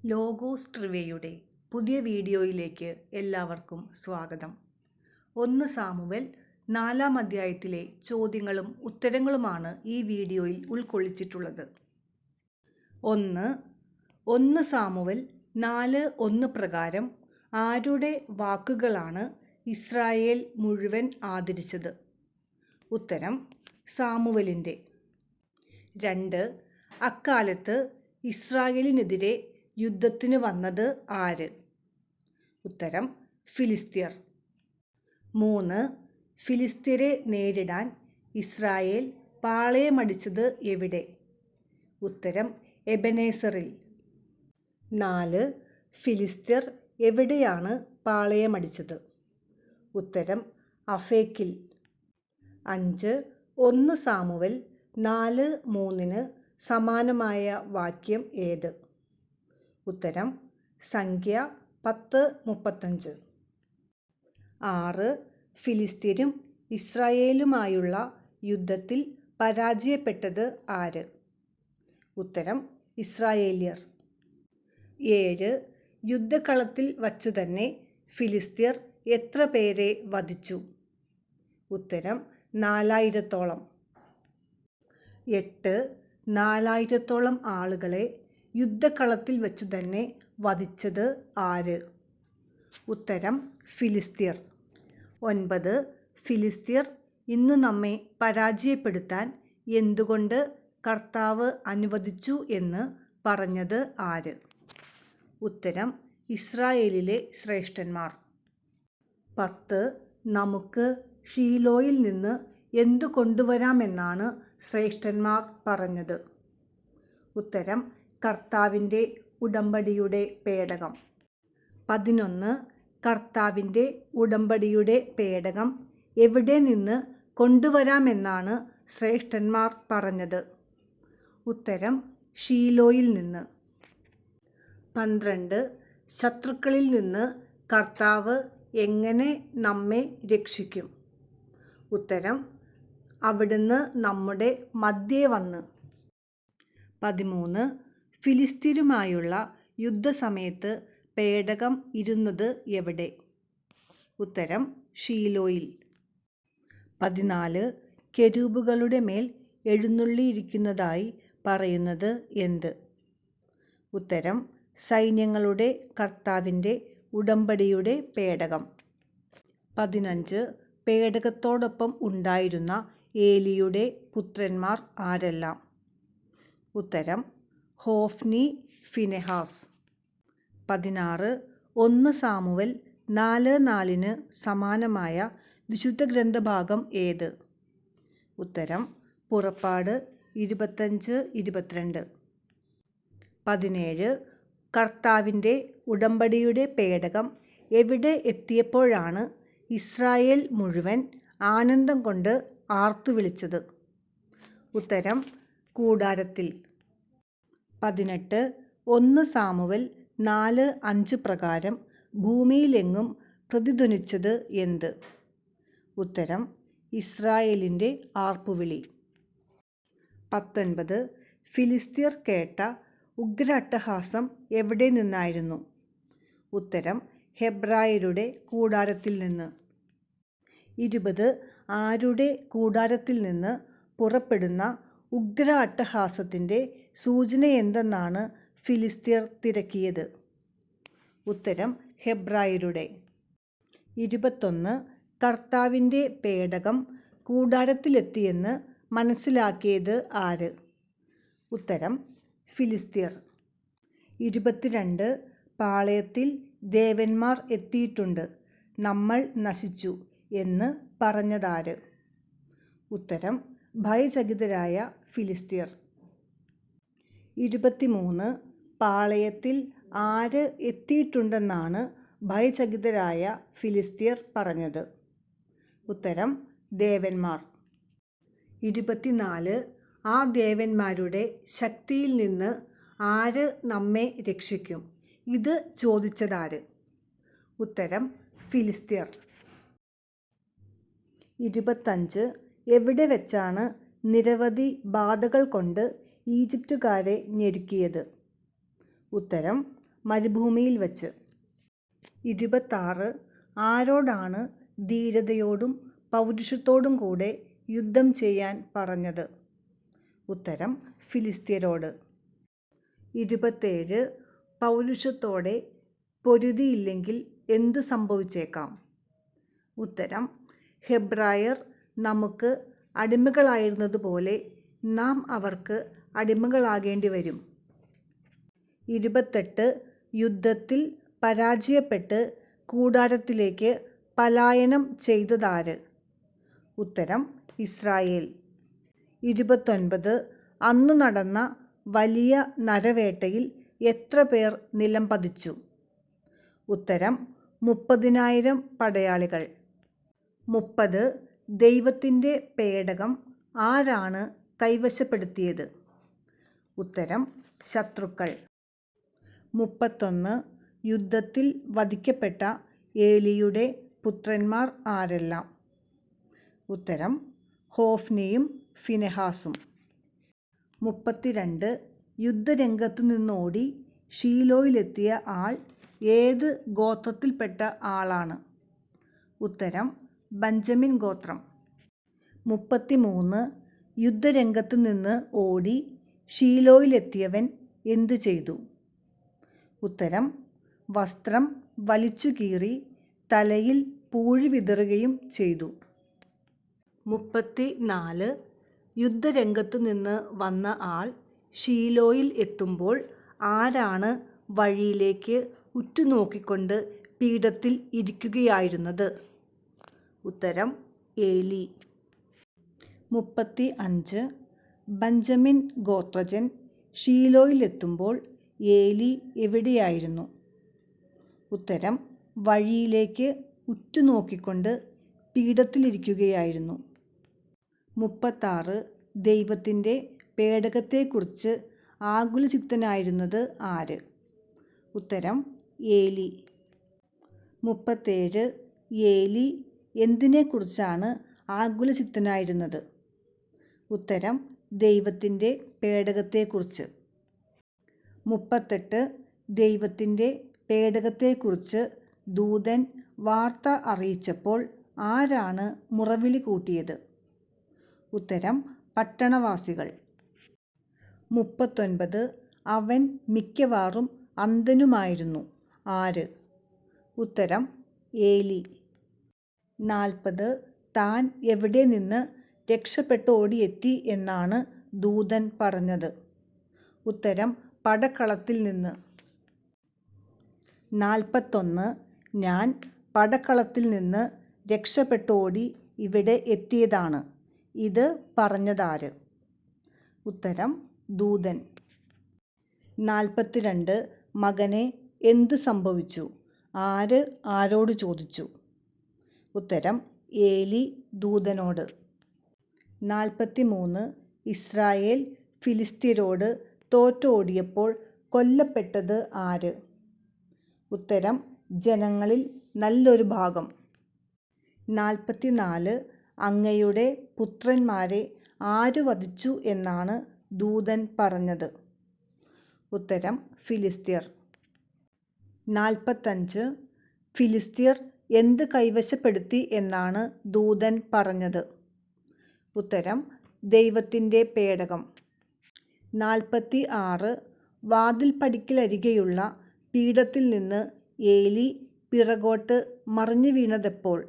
Logos ട്രിവയുടെ പുതിയ വീഡിയോയിലേക്ക് എല്ലാവർക്കും സ്വാഗതം. 1 സാമുവേൽ 4-ാം അധ്യായത്തിലെ ചോദ്യങ്ങളും ഉത്തരങ്ങളുമാണ് ഈ വീഡിയോയിൽ ഉൾക്കൊള്ളിച്ചിട്ടുള്ളത്. 1 സാമുവേൽ 4:1 പ്രകാരം ആരുടെ വാക്കുകളാണ് ഇസ്രായേൽ മുഴുവൻ ആദരിച്ചത്? ഉത്തരം സാമുവലിൻ്റെ. 2 അക്കാലത്ത് ഇസ്രായേലിനെതിരെ യുദ്ധത്തിന് വന്നത് ആര്? ഉത്തരം ഫിലിസ്ത്യർ. 3 ഫിലിസ്ത്യരെ നേരിടാൻ ഇസ്രായേൽ പാളയമടിച്ചത് എവിടെ? ഉത്തരം എബനേസറിൽ. 4 ഫിലിസ്ത്യർ എവിടെയാണ് പാളയമടിച്ചത്? ഉത്തരം അഫേക്കിൽ. 5 1 സാമുവേൽ 4:3 സമാനമായ വാക്യം ഏത്? ഉത്തരം സംഖ്യ 10:35. 6 ഫിലിസ്ത്യരും ഇസ്രായേലുമായുള്ള യുദ്ധത്തിൽ പരാജയപ്പെട്ടത് ആര്? ഉത്തരം ഇസ്രായേല്യർ. 7 യുദ്ധക്കളത്തിൽ വച്ചുതന്നെ ഫിലിസ്ത്യർ എത്ര പേരെ വധിച്ചു? ഉത്തരം 4000-ഓളം. 8 4000-ഓളം ആളുകളെ യുദ്ധക്കളത്തിൽ വച്ചു തന്നെ വധിച്ചത് ആര്? ഉത്തരം ഫിലിസ്ത്യർ. 9 ഫിലിസ്ത്യർ ഇന്നു നമ്മെ പരാജയപ്പെടുത്താൻ എന്തുകൊണ്ട് കർത്താവ് അനുവദിച്ചു എന്ന് പറഞ്ഞത് ആര്? ഉത്തരം ഇസ്രായേലിലെ ശ്രേഷ്ഠന്മാർ. 10 നമുക്ക് ഷീലോയിൽ നിന്ന് എന്തു കൊണ്ടുവരാമെന്നാണ് ശ്രേഷ്ഠന്മാർ പറഞ്ഞത്? ഉത്തരം കർത്താവിൻ്റെ ഉടമ്പടിയുടെ പേടകം. 11 കർത്താവിൻ്റെ ഉടമ്പടിയുടെ പേടകം എവിടെ നിന്ന് കൊണ്ടുവരാമെന്നാണ് ശ്രേഷ്ഠന്മാർ പറഞ്ഞത്? ഉത്തരം ഷീലോയിൽ നിന്ന്. 12 ശത്രുക്കളിൽ നിന്ന് കർത്താവ് എങ്ങനെ നമ്മെ രക്ഷിക്കും? ഉത്തരം അവിടുന്ന് നമ്മുടെ മധ്യേ വന്ന്. 13 ഫിലിസ്ത്യരുമായുള്ള യുദ്ധസമയത്ത് പേടകം ഇരുന്നത് എവിടെ? ഉത്തരം ഷീലോയിൽ. 14 കെരൂബുകളുടെ മേൽ എഴുന്നള്ളിയിരിക്കുന്നതായി പറയുന്നത് എന്ത്? ഉത്തരം സൈന്യങ്ങളുടെ കർത്താവിൻ്റെ ഉടമ്പടിയുടെ പേടകം. 15 പേടകത്തോടൊപ്പം ഉണ്ടായിരുന്ന ഏലിയുടെ പുത്രന്മാർ ആരെല്ലാം? ഉത്തരം ഹോഫ്നി, ഫിനെഹാസ്. 16 1 സാമുവേൽ 4:4 സമാനമായ വിശുദ്ധ ഗ്രന്ഥഭാഗം ഏത്? ഉത്തരം പുറപ്പാട് 25-22. 17 കർത്താവിൻ്റെ ഉടമ്പടിയുടെ പേടകം എവിടെ എത്തിയപ്പോഴാണ് ഇസ്രായേൽ മുഴുവൻ ആനന്ദം കൊണ്ട് ആർത്തുവിളിച്ചത്? ഉത്തരം കൂടാരത്തിൽ. 18 1 സാമുവേൽ 4:5 പ്രകാരം ഭൂമിയിലെങ്ങും പ്രതിധ്വനിച്ചത് എന്ത്? ഉത്തരം ഇസ്രായേലിൻ്റെ ആർപ്പുവിളി. 19 ഫിലിസ്ത്യർ കേട്ട ഉഗ്ര അട്ടഹാസം എവിടെ നിന്നായിരുന്നു? ഉത്തരം ഹെബ്രായരുടെ കൂടാരത്തിൽ നിന്ന്. 20 ആരുടെ കൂടാരത്തിൽ നിന്ന് പുറപ്പെടുന്ന ഉഗ്ര അട്ടഹാസത്തിൻ്റെ സൂചനയെന്തെന്നാണ് ഫിലിസ്ത്യർ തിരക്കിയത്? ഉത്തരം ഹെബ്രായരുടെ. 21 കർത്താവിൻ്റെ പേടകം കൂടാരത്തിലെത്തിയെന്ന് മനസ്സിലാക്കിയത് ആര്? ഉത്തരം ഫിലിസ്ത്യർ. 22 പാളയത്തിൽ ദേവന്മാർ എത്തിയിട്ടുണ്ട്, നമ്മൾ നശിച്ചു എന്ന് പറഞ്ഞതാര്? ഉത്തരം ഭയചകിതരായ ഫിലിസ്ത്യർ. 23 പാളയത്തിൽ ആര് എത്തിയിട്ടുണ്ടെന്നാണ് ഭയചകിതരായ ഫിലിസ്ത്യർ പറഞ്ഞത്? ഉത്തരം ദേവന്മാർ. 24 ആ ദേവന്മാരുടെ ശക്തിയിൽ നിന്ന് ആര് നമ്മെ രക്ഷിക്കും? ഇത് ചോദിച്ചതാര്? ഉത്തരം ഫിലിസ്ത്യർ. 25 എവിടെ വെച്ചാണ് നിരവധി ബാധകൾ കൊണ്ട് ഈജിപ്തുകാരെ ഞെരുക്കിയത്? ഉത്തരം മരുഭൂമിയിൽ വച്ച്. 26 ആരോടാണ് ധീരതയോടും പൗരുഷത്തോടും കൂടെ യുദ്ധം ചെയ്യാൻ പറഞ്ഞത്? ഉത്തരം ഫിലിസ്ത്യരോട്. 27 പൗരുഷത്തോടെ പൊരുതിയില്ലെങ്കിൽ എന്തു സംഭവിച്ചേക്കാം? ഉത്തരം ഹെബ്രായർ നമുക്ക് അടിമകളായിരുന്നതുപോലെ നാം അവർക്ക് അടിമകളാകേണ്ടി വരും. 28 യുദ്ധത്തിൽ പരാജയപ്പെട്ട് കൂടാരത്തിലേക്ക് പലായനം ചെയ്തതാര്? ഉത്തരം ഇസ്രായേൽ. 29 അന്നു നടന്ന വലിയ നരവേട്ടയിൽ എത്ര പേർ നിലം പതിച്ചു? ഉത്തരം 30,000 പടയാളികൾ. 30 ദൈവത്തിൻ്റെ പേടകം ആരാണ് കൈവശപ്പെടുത്തിയത്? ഉത്തരം ശത്രുക്കൾ. 31 യുദ്ധത്തിൽ വധിക്കപ്പെട്ട ഏലിയുടെ പുത്രന്മാർ ആരെല്ലാം? ഉത്തരം ഹോഫ്നിയും ഫിനെഹാസും. 32 യുദ്ധരംഗത്തു നിന്നോടി ഷീലോയിലെത്തിയ ആൾ ഏത് ഗോത്രത്തിൽപ്പെട്ട ആളാണ്? ഉത്തരം ബെഞ്ചമിൻ ഗോത്രം. 33 യുദ്ധരംഗത്തു നിന്ന് ഓടി ഷീലോയിലെത്തിയവൻ എന്തു ചെയ്തു? ഉത്തരം വസ്ത്രം വലിച്ചു കീറി തലയിൽ പൂഴി വിതറുകയും ചെയ്തു. 34 യുദ്ധരംഗത്തു നിന്ന് വന്ന ആൾ ഷീലോയിൽ എത്തുമ്പോൾ ആരാണ് വഴിയിലേക്ക് ഉറ്റുനോക്കിക്കൊണ്ട് പീഠത്തിൽ ഇരിക്കുകയായിരുന്നത്? ഉത്തരം ഏലി. 35 ബെഞ്ചമിൻ ഗോത്രജൻ ഷീലോയിലെത്തുമ്പോൾ ഏലി എവിടെയായിരുന്നു? ഉത്തരം വഴിയിലേക്ക് ഉറ്റുനോക്കിക്കൊണ്ട് പീഠത്തിലിരിക്കുകയായിരുന്നു. 36 ദൈവത്തിൻ്റെ പേടകത്തെക്കുറിച്ച് ആകുലചിത്തനായിരുന്നത് ആര്? ഉത്തരം ഏലി. 37 ഏലി എന്തിനെക്കുറിച്ചാണ് ആകുലചിത്തനായിരുന്നത്? ഉത്തരം ദൈവത്തിൻ്റെ പേടകത്തെക്കുറിച്ച്. 38 ദൈവത്തിൻ്റെ പേടകത്തെക്കുറിച്ച് ദൂതൻ വാർത്ത അറിയിച്ചപ്പോൾ ആരാണ് മുറവിളി കൂട്ടിയത്? ഉത്തരം പട്ടണവാസികൾ. 39 അവൻ മിക്കവാറും അന്ധനുമായിരുന്നു. ആര്? ഉത്തരം ഏലി. 40 താൻ എവിടെ നിന്ന് രക്ഷപ്പെട്ടോടിയെത്തി എന്നാണ് ദൂതൻ പറഞ്ഞത്? ഉത്തരം പടക്കളത്തിൽ നിന്ന്. 41 ഞാൻ പടക്കളത്തിൽ നിന്ന് രക്ഷപ്പെട്ടോടി ഇവിടെ എത്തിയതാണ്. ഇത് പറഞ്ഞതാര്? ഉത്തരം ദൂതൻ. 42 മകനെ എന്തു സംഭവിച്ചു? ആര് ആരോട് ചോദിച്ചു? ഉത്തരം ഏലി ദൂതനോട്. 43 ഇസ്രായേൽ ഫിലിസ്ത്യരോട് തോറ്റോടിയപ്പോൾ കൊല്ലപ്പെട്ടത് ആര്? ഉത്തരം ജനങ്ങളിൽ നല്ലൊരു ഭാഗം. 44 അങ്ങയുടെ പുത്രന്മാരെ ആര് വധിച്ചു എന്നാണ് ദൂതൻ പറഞ്ഞത്? ഉത്തരം ഫിലിസ്ത്യർ. 45 ഫിലിസ്ത്യർ എന്ത് കൈവശപ്പെടുത്തി എന്നാണ് ദൂതൻ പറഞ്ഞത്? ഉത്തരം ദൈവത്തിൻ്റെ പേടകം. 46 വാതിൽപ്പടിക്കലരികെയുള്ള പീഠത്തിൽ നിന്ന് ഏലി പിറകോട്ട് മറിഞ്ഞു വീണതെപ്പോൾ?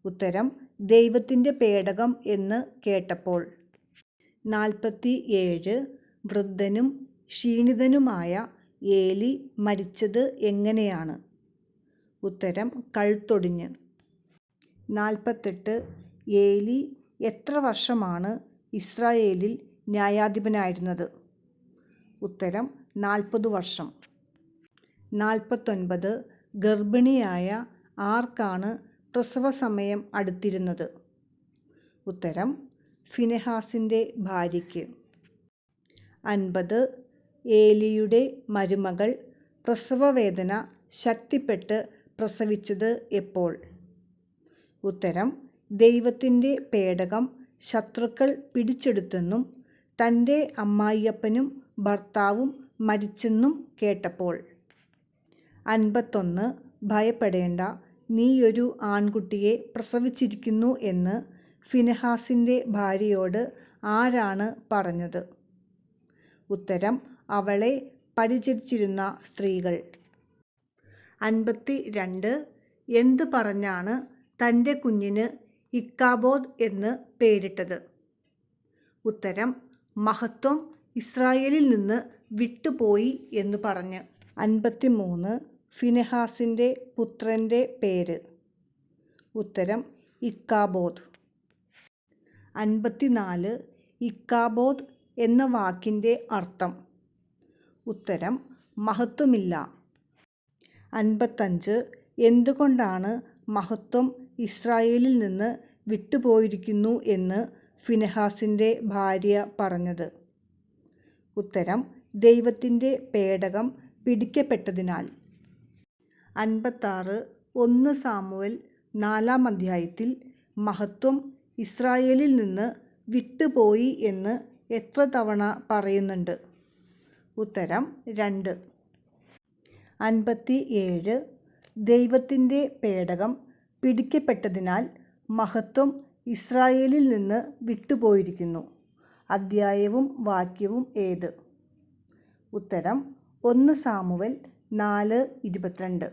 ഉത്തരം ദൈവത്തിൻ്റെ പേടകം എന്ന് കേട്ടപ്പോൾ. 47 വൃദ്ധനും ക്ഷീണിതനുമായ ഏലി മരിച്ചത് എങ്ങനെയാണ്? ഉത്തരം കഴുത്തൊടിഞ്ഞ്. 48 ഏലി എത്ര വർഷമാണ് ഇസ്രായേലിൽ ന്യായാധിപനായിരുന്നത്? ഉത്തരം 40 വർഷം. 49 ഗർഭിണിയായ ആർക്കാണ് പ്രസവ സമയം അടുത്തിരുന്നത്? ഉത്തരം ഫിനെഹാസിൻ്റെ ഭാര്യയ്ക്ക്. 50 ഏലിയുടെ മരുമകൾ പ്രസവവേദന ശക്തിപ്പെട്ട് പ്രസവിച്ചത് എപ്പോൾ? ഉത്തരം ദൈവത്തിൻ്റെ പേടകം ശത്രുക്കൾ പിടിച്ചെടുത്തെന്നും തൻ്റെ അമ്മായിയപ്പനും ഭർത്താവും മരിച്ചെന്നും കേട്ടപ്പോൾ. 51 ഭയപ്പെടേണ്ട, നീയൊരു ആൺകുട്ടിയെ പ്രസവിച്ചിരിക്കുന്നു എന്ന് ഫിനെഹാസിൻ്റെ ഭാര്യയോട് ആരാണ് പറഞ്ഞത്? ഉത്തരം, അവളെ പരിചരിച്ചിരുന്ന സ്ത്രീകൾ. 52 എന്തു പറഞ്ഞാണ് തൻ്റെ കുഞ്ഞിന് ഇക്കാബോദ് എന്ന് പേരിട്ടത്? ഉത്തരം, മഹത്വം ഇസ്രായേലിൽ നിന്ന് വിട്ടുപോയി എന്ന് പറഞ്ഞ്. 53 ഫിനെഹാസിൻ്റെ പുത്രൻ്റെ പേര്? ഉത്തരം, ഇക്കാബോദ്. 54 ഇക്കാബോദ് എന്ന വാക്കിൻ്റെ അർത്ഥം? ഉത്തരം, മഹത്വമില്ല. 55 എന്തുകൊണ്ടാണ് മഹത്വം ഇസ്രായേലിൽ നിന്ന് വിട്ടുപോയിരിക്കുന്നു എന്ന് ഫിനെഹാസിൻ്റെ ഭാര്യ പറഞ്ഞത്? ഉത്തരം, ദൈവത്തിൻ്റെ പേടകം പിടിക്കപ്പെട്ടതിനാൽ. 56 1 സാമുവേൽ 4-ാം അധ്യായത്തിൽ മഹത്വം ഇസ്രായേലിൽ നിന്ന് വിട്ടുപോയി എന്ന് എത്ര തവണ പറയുന്നുണ്ട്? ഉത്തരം, 2. 57 ദൈവത്തിൻ്റെ പേടകം പിടിക്കപ്പെട്ടതിനാൽ മഹത്വം ഇസ്രായേലിൽ നിന്ന് വിട്ടുപോയിരിക്കുന്നു. അധ്യായവും വാക്യവും ഏത്? ഉത്തരം, 1 സാമുവേൽ 4:22.